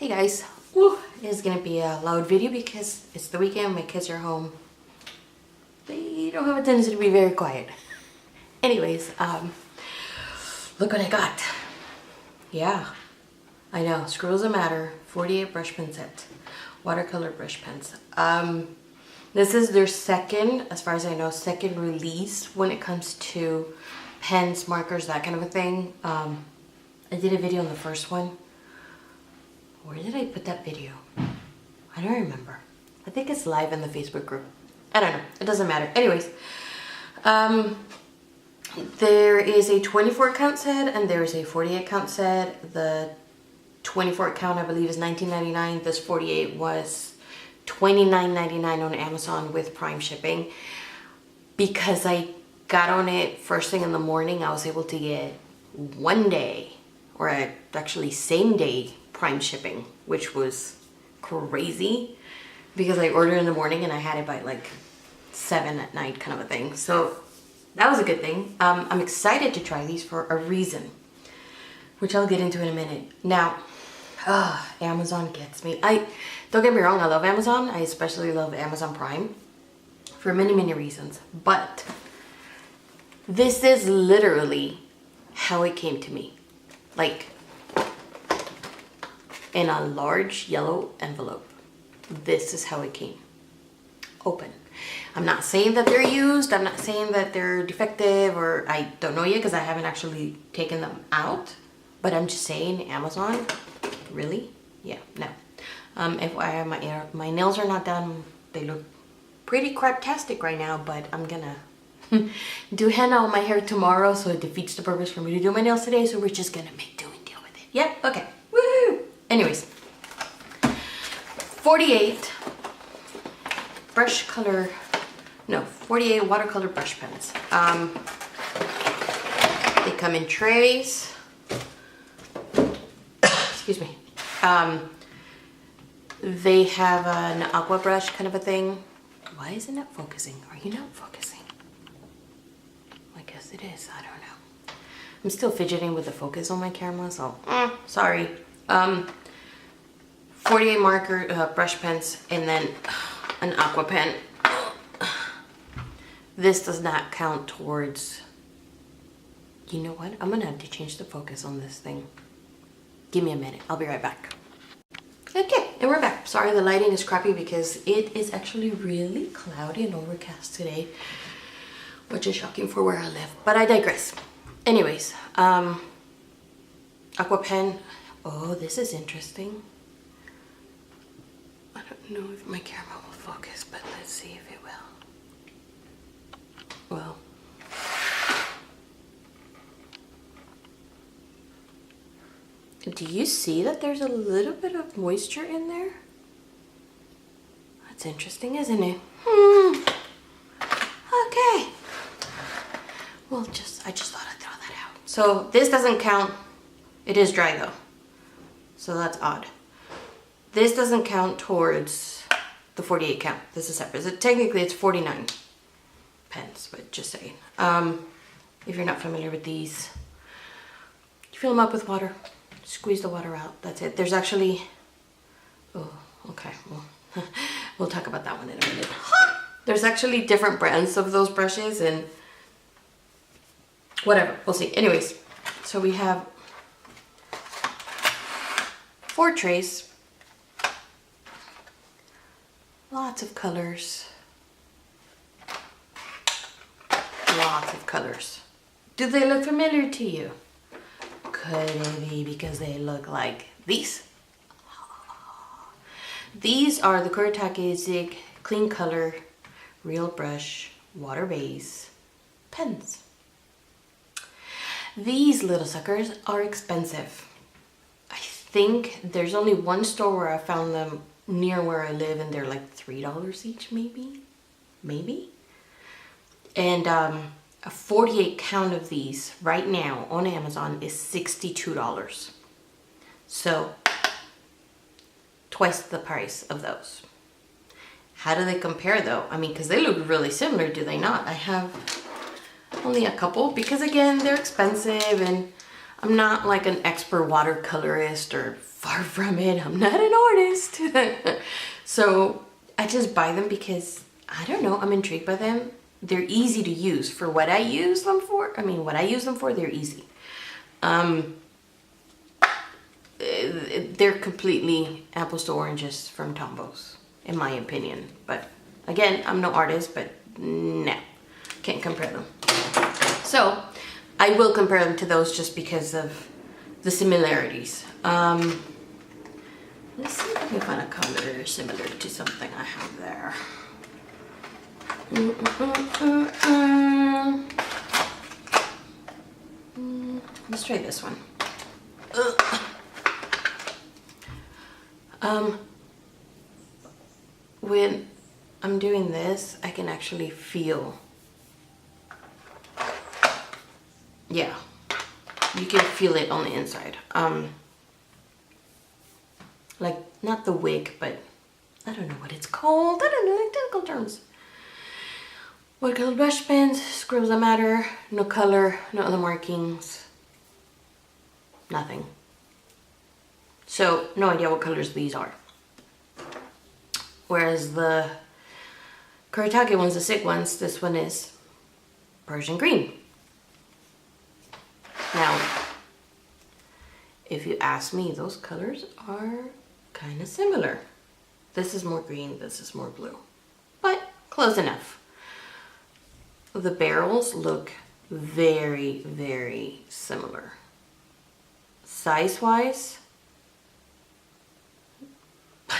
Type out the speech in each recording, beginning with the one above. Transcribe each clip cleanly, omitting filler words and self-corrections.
Hey guys, woo, it's gonna be a loud video because it's the weekend, my kids are home. They don't have a tendency to be very quiet. Anyways, look what I got. Yeah, I know, Scribbles and Matter, 48 brush pen set, watercolor brush pens. This is their second, as far as I know, second release when it comes to pens, markers, that kind of a thing. I did a video on the first one. Where did I put that video? I don't remember. I think it's live in the Facebook group. I don't know. It doesn't matter. Anyways, there is a 24 count set and there is a 48 count set. The 24 count, I believe, is $19.99. This 48 was $29.99 on Amazon with Prime shipping. Because I got on it first thing in the morning, I was able to get one day, or actually same day, Prime shipping, which was crazy because I ordered in the morning and I had it by like 7 at night kind of a thing. So that was a good thing. I'm excited to try these for a reason, which I'll get into in a minute. Now, Amazon gets me. Don't get me wrong, I love Amazon. I especially love Amazon Prime for many, many reasons. But this is literally how it came to me. Like, in a large yellow envelope. This is how it came. Open. I'm not saying that they're used. I'm not saying that they're defective, or I don't know yet because I haven't actually taken them out. But I'm just saying, Amazon, really? Yeah, no. FYI, my nails are not done. They look pretty craptastic right now, but I'm gonna do henna on my hair tomorrow, so it defeats the purpose for me to do my nails today. So we're just gonna make do and deal with it. Yeah, okay. Woo! Anyways, 48 48 watercolor brush pens. They come in trays. Excuse me. They have an aqua brush kind of a thing. Why is it not focusing? Are you not focusing? I guess it is. I don't know. I'm still fidgeting with the focus on my camera, so sorry. 48 marker brush pens, and then an aqua pen. This does not count towards, you know what? I'm gonna have to change the focus on this thing. Give me a minute, I'll be right back. Okay, and we're back. Sorry, the lighting is crappy because it is actually really cloudy and overcast today, which is shocking for where I live, but I digress. Anyways, aqua pen. Oh, this is interesting. I don't know if my camera will focus, but let's see if it will. Well, do you see that there's a little bit of moisture in there? That's interesting, isn't it? Okay. Well, I just thought I'd throw that out. So this doesn't count. It is dry though, so that's odd. This doesn't count towards the 48 count. This is separate. So technically it's 49 pens, but just saying. If you're not familiar with these, you fill them up with water, squeeze the water out, that's it. There's actually, oh, okay, well, we'll talk about that one in a minute. There's actually different brands of those brushes and whatever, we'll see. Anyways, so we have 4 trays. Lots of colors. Lots of colors. Do they look familiar to you? Could it be because they look like these? These are the Kuretake Zig Clean Color Real Brush Water Base pens. These little suckers are expensive. I think there's only one store where I found them near where I live, and they're like $3 each, maybe. And a 48 count of these right now on Amazon is $62. So twice the price of those. How do they compare though? I mean, because they look really similar, do they not? I have only a couple because again, they're expensive, and I'm not like an expert watercolorist, or far from it. I'm not an artist. So I just buy them because, I don't know, I'm intrigued by them. They're easy to use for what I use them for. I mean, what I use them for, they're easy. They're completely apples to oranges from Tombows, in my opinion. But again, I'm no artist, but no, can't compare them. So I will compare them to those just because of the similarities. Let's see if I can find a color similar to something I have there. Let's try this one. When I'm doing this, I can actually feel, yeah, you can feel it on the inside. Like, not the wick, but I don't know what it's called. I don't know, like technical terms. Watercolor brush pens, scribbles that matter, no color, no other markings, nothing. So, no idea what colors these are. Whereas the Kuretake ones, the Zig ones, this one is Persian green. Now, if you ask me, those colors are kind of similar. This is more green, this is more blue, but close enough. The barrels look very, very similar. Size-wise,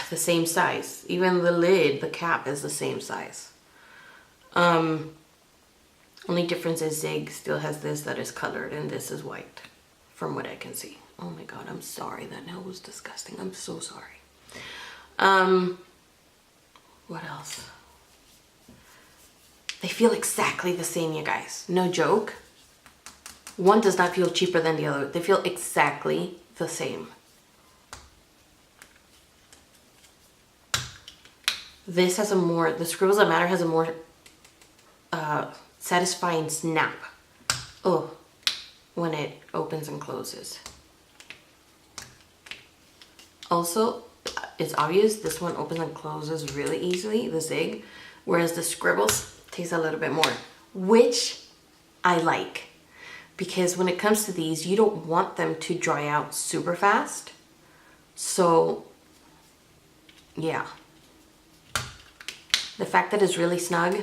the same size. Even the lid, the cap is the same size. Only difference is Zig still has this that is colored and this is white, from what I can see. Oh my god, I'm sorry. That nail was disgusting. I'm so sorry. What else? They feel exactly the same, you guys. No joke. One does not feel cheaper than the other. They feel exactly the same. This has a more, the Scribbles That Matter has a more satisfying snap. Oh, when it opens and closes. Also, it's obvious this one opens and closes really easily, the Zig, whereas the Scribbles takes a little bit more, which I like. Because when it comes to these, you don't want them to dry out super fast. So, yeah. The fact that it's really snug,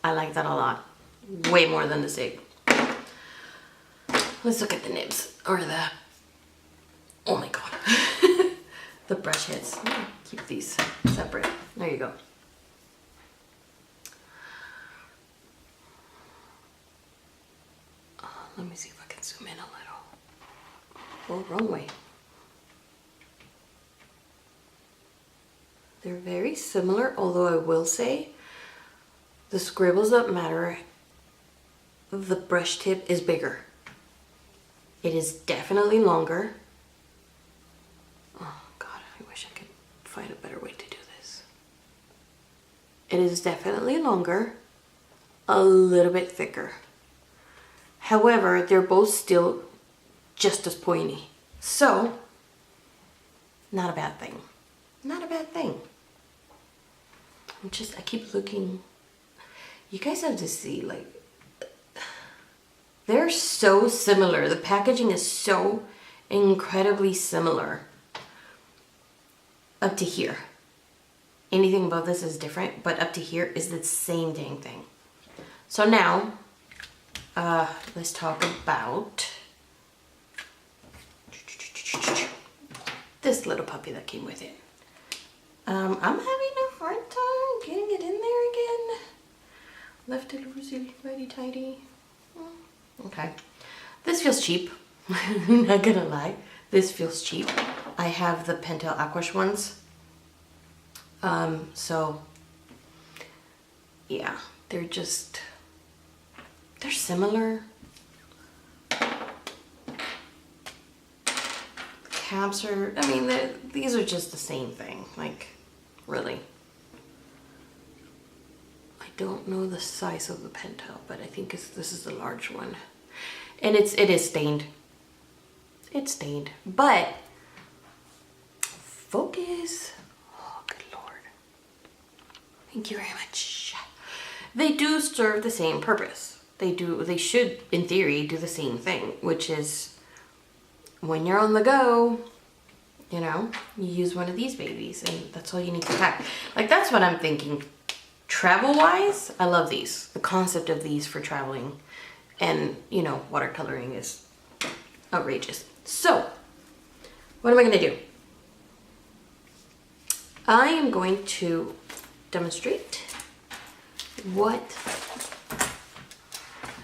I like that a lot. Way more than the Zig. Let's look at the nibs, or the, oh my god. The brush heads. Keep these separate. There you go. Let me see if I can zoom in a little. Oh, wrong way. They're very similar, although I will say the Scribbles That Matter, the brush tip is bigger. It is definitely longer. Oh god, I wish I could find a better way to do this. It is definitely longer, a little bit thicker. However, they're both still just as pointy. So, not a bad thing. Not a bad thing. I keep looking. You guys have to see, like, they're so similar. The packaging is so incredibly similar. Up to here. Anything above this is different, but up to here is the same dang thing. So now, let's talk about this little puppy that came with it. I'm having a hard time getting it in there again. Left it really righty tighty. Okay. This feels cheap. Not gonna lie. This feels cheap. I have the Pentel Aquash ones. So yeah, they're similar. Caps are, I mean, these are just the same thing, like, really. I don't know the size of the Pentel, but I think this is the large one. And it is stained. It's stained, but focus. Oh, good Lord. Thank you very much. They do serve the same purpose. They should, in theory, do the same thing, which is when you're on the go, you know, you use one of these babies and that's all you need to pack. Like, that's what I'm thinking. Travel-wise, I love these. The concept of these for traveling and, you know, watercoloring is outrageous. So, what am I going to do? I am going to demonstrate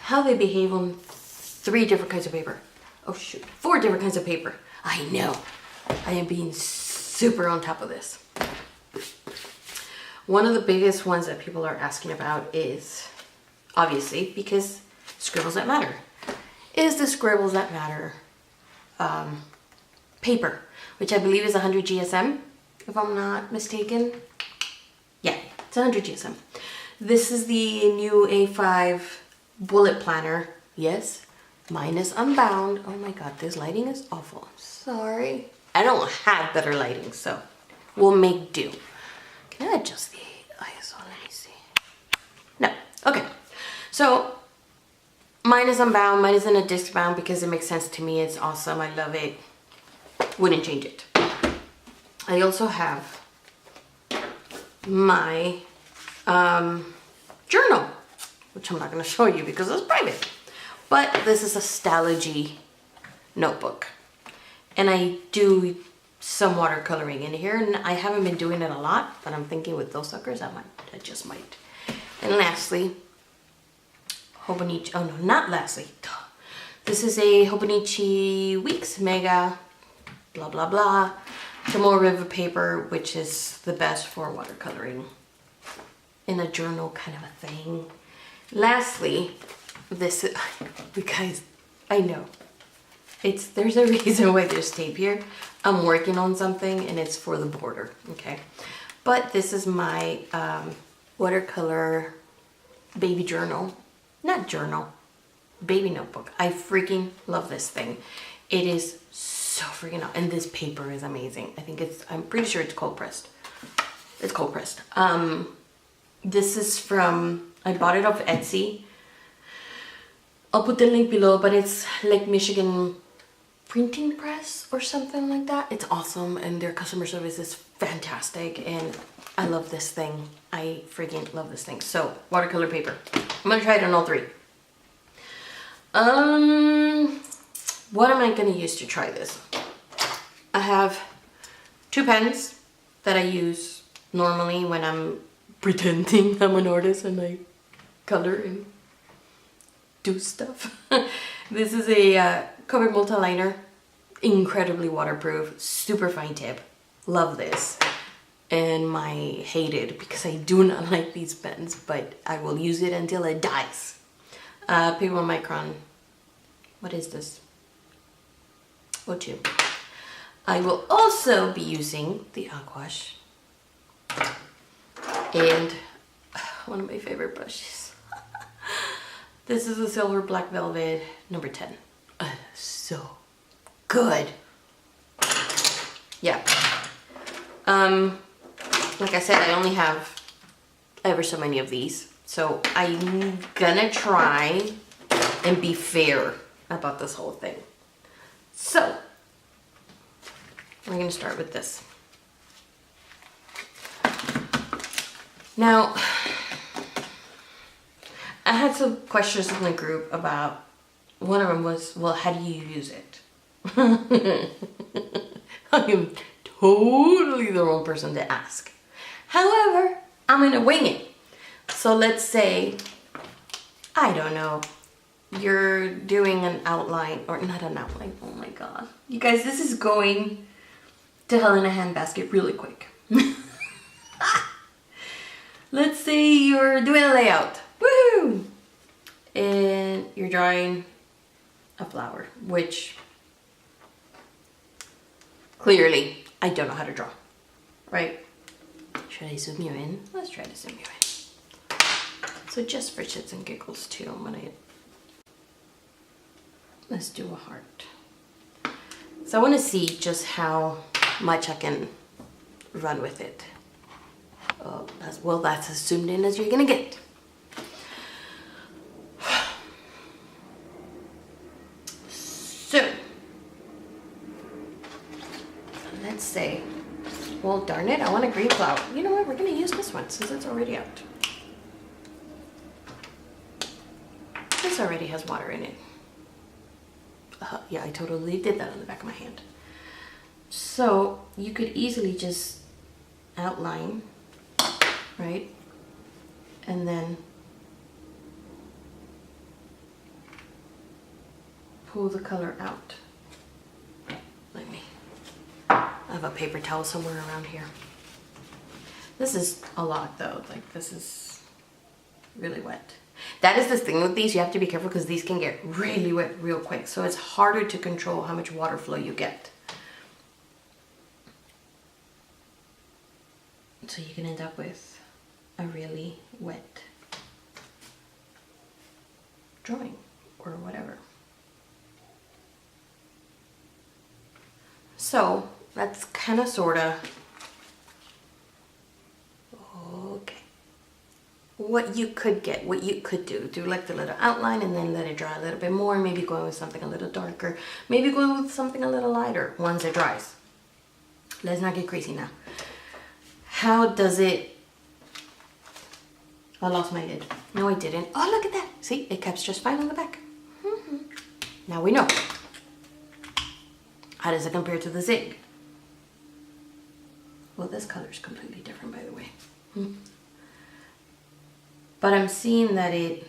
how they behave on 3 different kinds of paper. Oh shoot, 4 different kinds of paper. I know. I am being super on top of this. One of the biggest ones that people are asking about is, obviously, because Scribbles That Matter, is the Scribbles That Matter paper, which I believe is 100 GSM, if I'm not mistaken. Yeah, it's 100 GSM. This is the new A5 bullet planner. Yes, mine is unbound. Oh my god, this lighting is awful. I'm sorry. I don't have better lighting, so we'll make do. Can I adjust the ISO? Let me see. No. Okay. So mine is unbound. Mine is in a disc bound because it makes sense to me. It's awesome. I love it. Wouldn't change it. I also have my journal, which I'm not going to show you because it's private. But this is a Stalogy notebook. And I do some watercoloring in here, and I haven't been doing it a lot, but I'm thinking with those suckers, I just might. And lastly, Hobonichi, oh no, not lastly. This is a Hobonichi Weeks Mega, blah, blah, blah. Tomoe River paper, which is the best for watercoloring in a journal kind of a thing. Lastly, this is, because I know, there's a reason why there's tape here. I'm working on something and it's for the border, okay? But this is my watercolor baby journal. Not journal, baby notebook. I freaking love this thing. It is so freaking awesome. And this paper is amazing. I'm pretty sure it's cold pressed. It's cold pressed. This is from, I bought it off Etsy. I'll put the link below, but it's Lake Michigan Printing Press or something like that. It's awesome and their customer service is fantastic and I love this thing. I freaking love this thing. So, watercolor paper. I'm gonna try it on all 3. What am I gonna use to try this? I have 2 pens that I use normally when I'm pretending I'm an artist and I color and do stuff. This is a Copic multi-liner, incredibly waterproof, super fine tip. Love this. And my hated, because I do not like these pens, but I will use it until it dies. Paper Micron. What is this? O2. I will also be using the Aquash and one of my favorite brushes. This is a Silver Black Velvet number 10. So good. Yeah. Like I said, I only have ever so many of these. So I'm gonna try and be fair about this whole thing. So we're gonna start with this. Now, I had some questions in the group about, one of them was, well, how do you use it? I am totally the wrong person to ask. However, I'm gonna wing it. So let's say, I don't know, you're doing an outline, or not an outline, oh my god. You guys, this is going to hell in a handbasket really quick. Let's say you're doing a layout, woohoo! And you're drawing a flower, which clearly I don't know how to draw, right? Should I zoom you in? Let's try to zoom you in. So just for shits and giggles too, let's do a heart. So I want to see just how much I can run with it. That's as zoomed in as you're gonna get. So let's say, well, darn it, I want a green flower. You know what? We're gonna use this one since it's already out. This already has water in it. Yeah, I totally did that on the back of my hand. So you could easily just outline, right? And then pull the color out. I have a paper towel somewhere around here. This is a lot though, like this is really wet. That is the thing with these, you have to be careful because these can get really wet real quick. So it's harder to control how much water flow you get. So you can end up with a really wet drawing or whatever. So that's kind of sort of okay. What you could get, what you could do like the little outline and then let it dry a little bit more. Maybe going with something a little darker. Maybe going with something a little lighter once it dries. Let's not get crazy now. How does it? I lost my lid. No, I didn't. Oh, look at that. See, it caps just fine on the back. Now we know. How does it compare to the Zig? Well, this color is completely different, by the way. But I'm seeing that it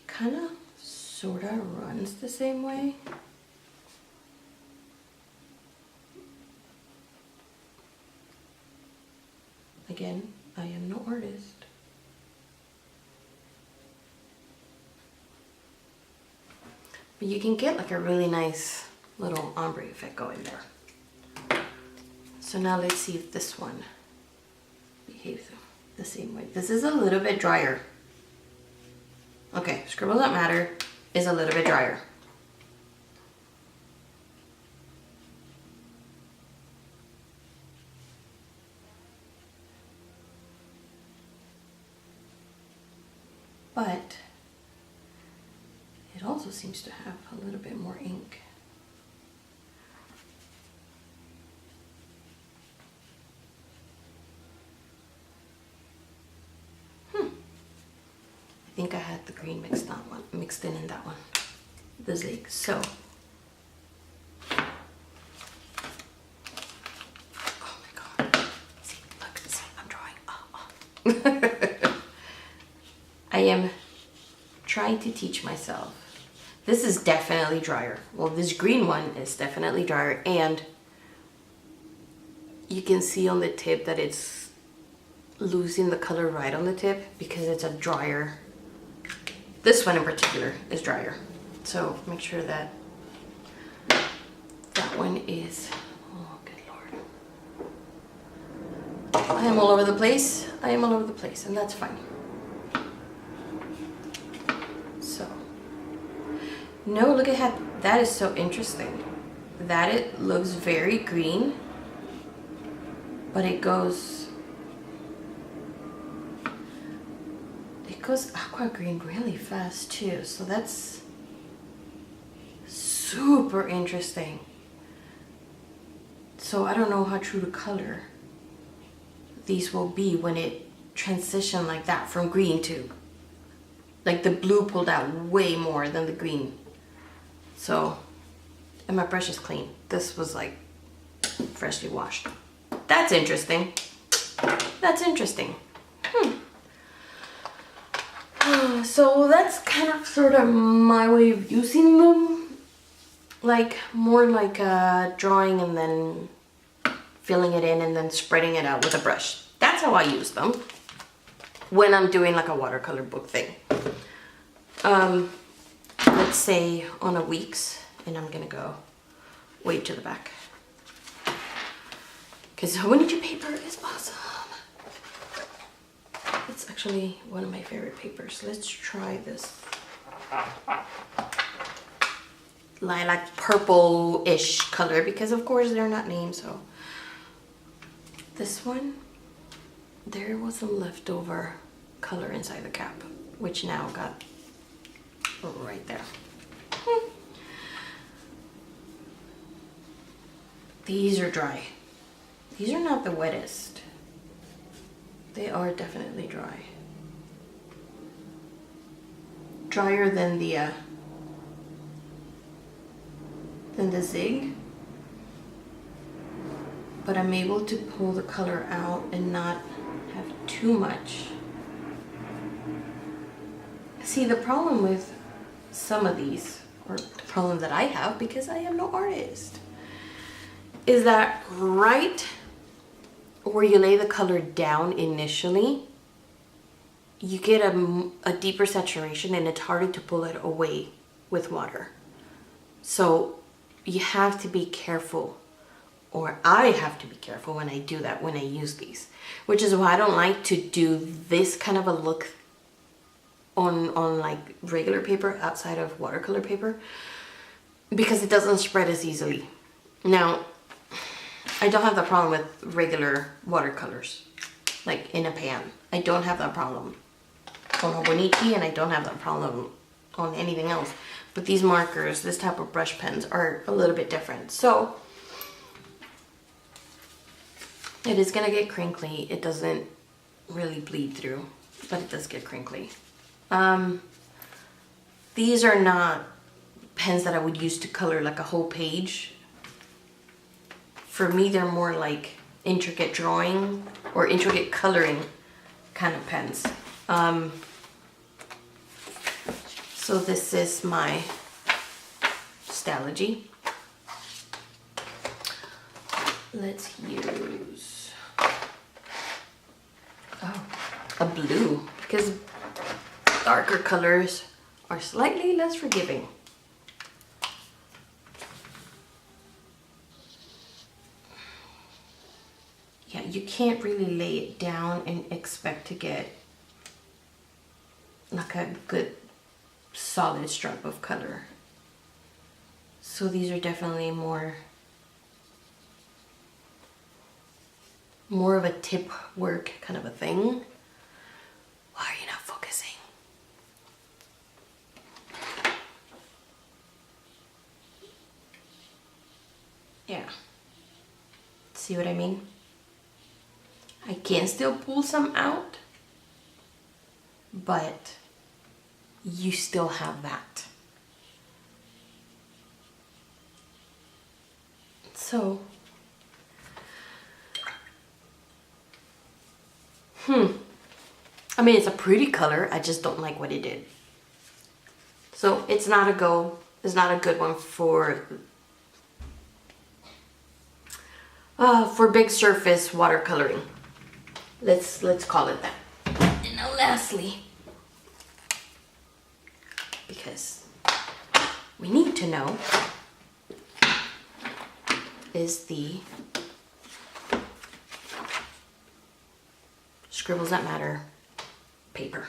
kind of sort of runs the same way. Again, I am no artist. But you can get like a really nice little ombre effect going there. So now let's see if this one behaves the same way. This is a little bit drier. Okay, Scribbles That Matter is a little bit drier. But it also seems to have a little bit more ink. I think I had the green mixed in that one, the Zig. So, oh my God! See, look, I'm drawing. I am trying to teach myself. This is definitely drier. Well, this green one is definitely drier, and you can see on the tip that it's losing the color right on the tip because it's a drier. This one in particular is drier. So make sure that that one is, oh good Lord. I am all over the place. I am all over the place, and that's fine. So, no, look at how, that is so interesting. That it looks very green, but it goes aqua green really fast too. So that's super interesting. So I don't know how true to color these will be when it transition like that from green to, like the blue pulled out way more than the green. So, and my brush is clean. This was like freshly washed. That's interesting. That's interesting. So that's kind of sort of my way of using them. Like more like drawing and then filling it in and then spreading it out with a brush. That's how I use them when I'm doing like a watercolor book thing. Let's say on a week's, and I'm gonna go way to the back because 1-2 paper is awesome. It's actually one of my favorite papers. Let's try this Lilac Purple-ish color, because of course they're not named. So this one, there was some leftover color inside the cap, which now got right there. These are dry. These are not the wettest. They are definitely dry. Drier than the Zig. But I'm able to pull the color out and not have too much. See, the problem with some of these, or the problem that I have because I am no artist, is that right where you lay the color down initially, you get a deeper saturation and it's harder to pull it away with water. So you have to be careful, or I have to be careful when I do that, when I use these, which is why I don't like to do this kind of a look on like regular paper outside of watercolor paper, because it doesn't spread as easily. Now, I don't have the problem with regular watercolors, like in a pan. I don't have that problem on a Bonichi, and I don't have that problem on anything else. But these markers, this type of brush pens, are a little bit different. So it is gonna get crinkly. It doesn't really bleed through, but it does get crinkly. These are not pens that I would use to color like a whole page. For me, they're more like intricate drawing or intricate coloring kind of pens. So this is my Stalogy. Let's use a blue, because darker colors are slightly less forgiving. Yeah, you can't really lay it down and expect to get like a good solid stripe of color. So these are definitely more of a tip work kind of a thing. Why are you not focusing? Yeah. See what I mean? I can still pull some out, but you still have that. So, I mean, it's a pretty color. I just don't like what it did. So it's not a go. It's not a good one for big surface watercoloring. Let's call it that. And now lastly, because we need to know, is the Scribbles That Matter paper.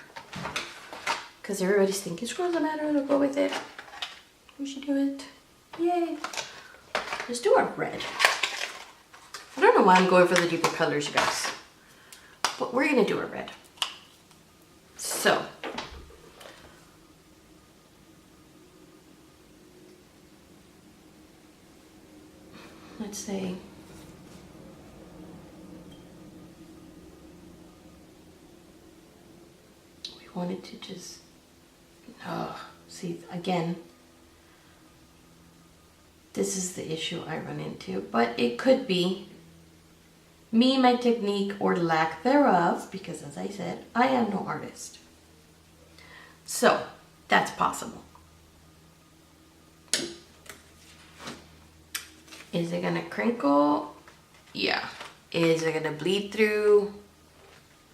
Because everybody's thinking Scribbles That Matter, it'll go with it. We should do it. Yay. Let's do a red. I don't know why I'm going for the deeper colors, you guys. But we're gonna do a red. So, let's say we wanted to just, see, again, this is the issue I run into, but it could be me, my technique, or lack thereof, because as I said, I am no artist. So, that's possible. Is it gonna crinkle? Yeah. Is it gonna bleed through?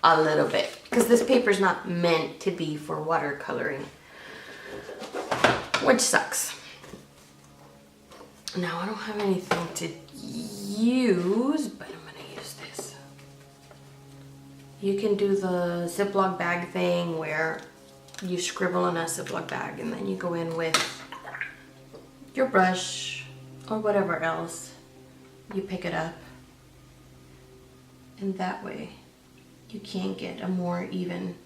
A little bit. Because this paper's not meant to be for watercoloring, which sucks. Now, I don't have anything to use, but I'm gonna use this. You can do the Ziploc bag thing where you scribble in a Ziploc bag and then you go in with your brush or whatever else. You pick it up, and that way you can get a more even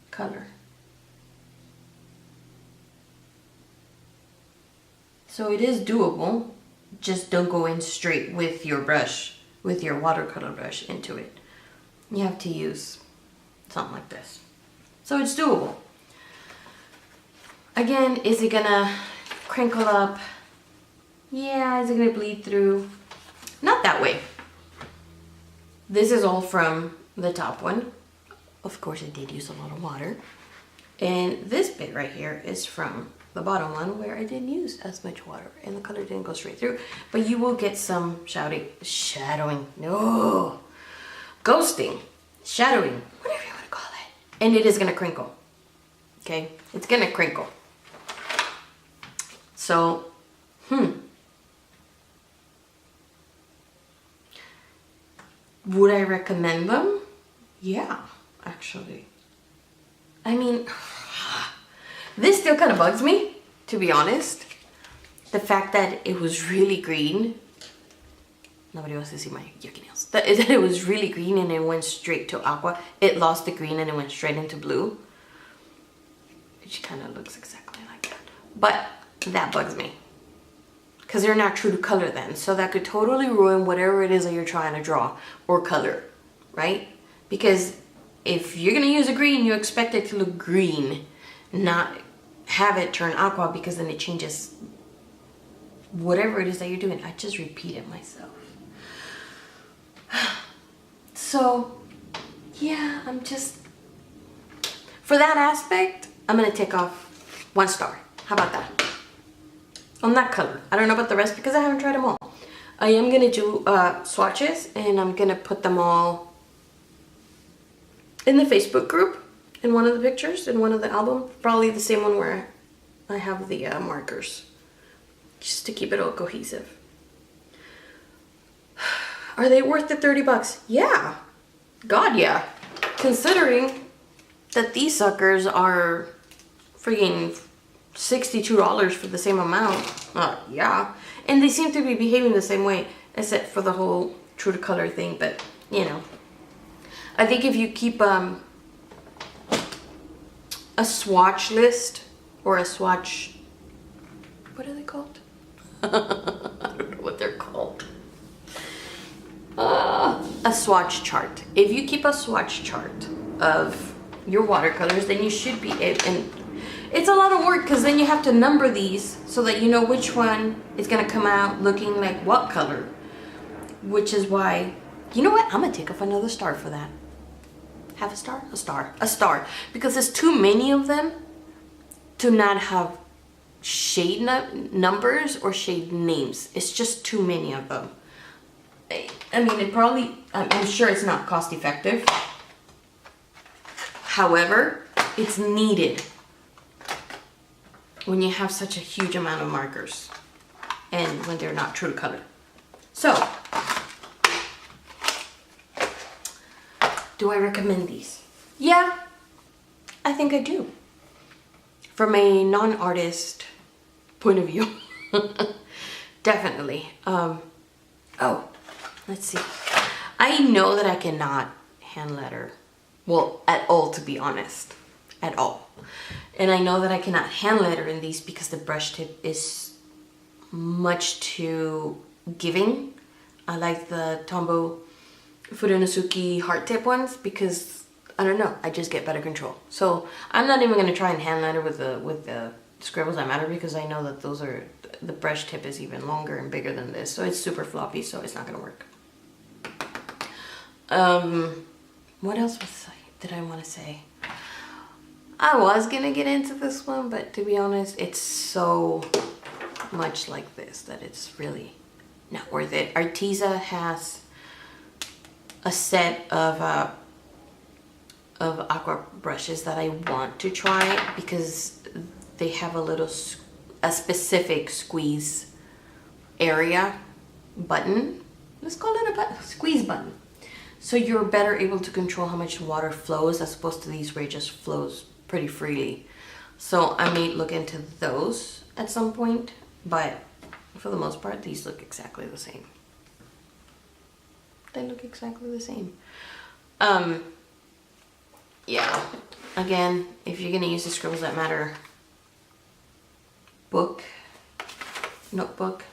color. So it is doable, just don't go in straight with your brush, with your watercolor brush into it. You have to use something like this. So it's doable. Again, is it gonna crinkle up? Yeah, is it gonna bleed through? Not that way. This is all from the top one. Of course, it did use a lot of water. And this bit right here is from the bottom one where I didn't use as much water and the color didn't go straight through. But you will get some shadowing, no, ghosting, shadowing, whatever you want to call it. And it is gonna crinkle, okay? It's gonna crinkle. So, would I recommend them? Yeah, actually. I mean, this still kind of bugs me, to be honest. The fact that it was really green. Nobody wants to see my yucky nails. That it was really green and it went straight to aqua. It lost the green and it went straight into blue. Which kind of looks exactly like that. But that bugs me. Because they're not true to color then. So that could totally ruin whatever it is that you're trying to draw or color, right? Because if you're going to use a green, you expect it to look green, not have it turn aqua, because then it changes whatever it is that you're doing. I just repeated myself. So, yeah, I'm just, for that aspect, I'm going to take off 1 star. How about that? On that color. I don't know about the rest because I haven't tried them all. I am going to do swatches, and I'm going to put them all in the Facebook group, in one of the pictures, in one of the album. Probably the same one where I have the markers, just to keep it all cohesive. Are they worth the 30 bucks? Yeah. God, yeah. Considering that these suckers are freaking $62 for the same amount. Yeah. And they seem to be behaving the same way, except for the whole true to color thing. But, you know, I think if you keep a swatch list, or a swatch, what are they called? I don't know what they're called. A swatch chart. If you keep a swatch chart of your watercolors, then you should be able, and it's a lot of work because then you have to number these so that you know which one is going to come out looking like what color. Which is why, you know what? I'm going to take off another star for that. Half a star? A star. A star. Because there's too many of them to not have shade numbers or shade names. It's just too many of them. I mean, it probably, I'm sure it's not cost effective. However, it's needed when you have such a huge amount of markers and when they're not true to color. So, do I recommend these? Yeah, I think I do. From a non-artist point of view. Definitely. Oh, let's see. I know that I cannot hand letter. Well, at all, to be honest. At all. And I know that I cannot hand letter in these because the brush tip is much too giving. I like the Tombow Furunosuke heart tip ones because, I don't know, I just get better control. So I'm not even going to try and hand letter with the Scribbles that matter because I know that those are, the brush tip is even longer and bigger than this. So it's super floppy, so it's not going to work. What else did I want to say? I was going to get into this one, but to be honest, it's so much like this that it's really not worth it. Arteza has a set of aqua brushes that I want to try because they have a specific squeeze area button. Let's call it a button, squeeze button. So you're better able to control how much water flows as opposed to these where it just flows pretty freely. So I may look into those at some point, but for the most part, these look exactly the same. They look exactly the same. Yeah, again, if you're gonna use the Scribbles That Matter notebook,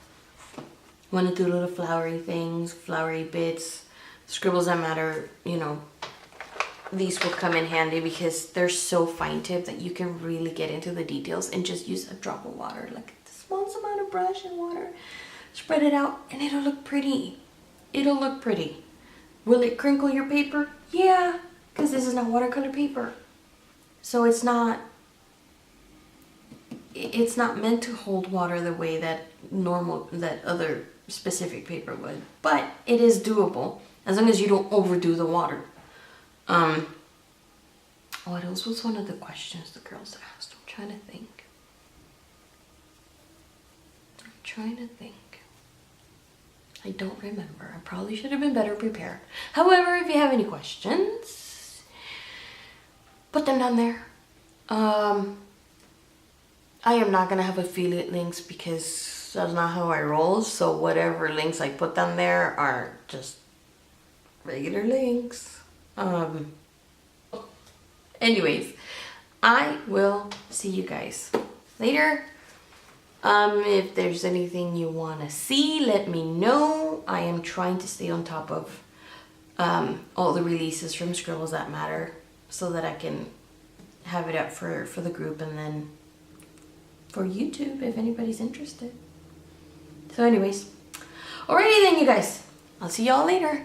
want to do little flowery things, flowery bits, Scribbles That Matter, you know, these will come in handy because they're so fine tipped that you can really get into the details and just use a drop of water, like the smallest amount of brush and water, spread it out, and it'll look pretty. It'll look pretty. Will it crinkle your paper? Yeah, because this is not watercolor paper. So it's not meant to hold water the way that other specific paper would, but it is doable as long as you don't overdo the water. What else was one of the questions the girls asked? I'm trying to think. I don't remember. I probably should have been better prepared. However, if you have any questions, put them down there. I am not gonna have affiliate links because that's not how I roll. So whatever links I put down there are just regular links. Anyways, I will see you guys later. If there's anything you want to see, let me know. I am trying to stay on top of all the releases from Scribbles That Matter so that I can have it up for the group and then for YouTube if anybody's interested. So anyways, alrighty then you guys. I'll see y'all later.